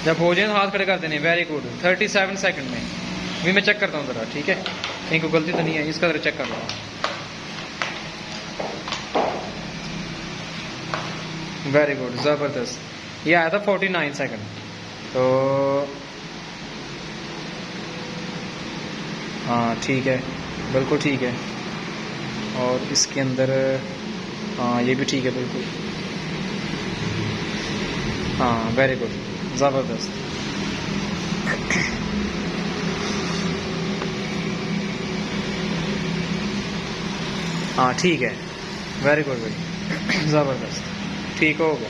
जब हो जाए तो हाथ खड़े कर देने। वेरी गुड, 37 सेकंड में। अभी मैं चेक करता हूँ ज़रा, ठीक है, कहीं कोई गलती तो नहीं है, इसका ज़रा चेक कर लो। वेरी गुड, ज़बरदस्त। ये आया था 49 सेकंड। तो हाँ ठीक है, बिल्कुल ठीक है। और इसके अंदर हाँ ये भी ठीक है बिल्कुल। हाँ वेरी गुड, ज़बरदस्त। हाँ ठीक है, वेरी गुड भाई, ज़बरदस्त, ठीक हो गया।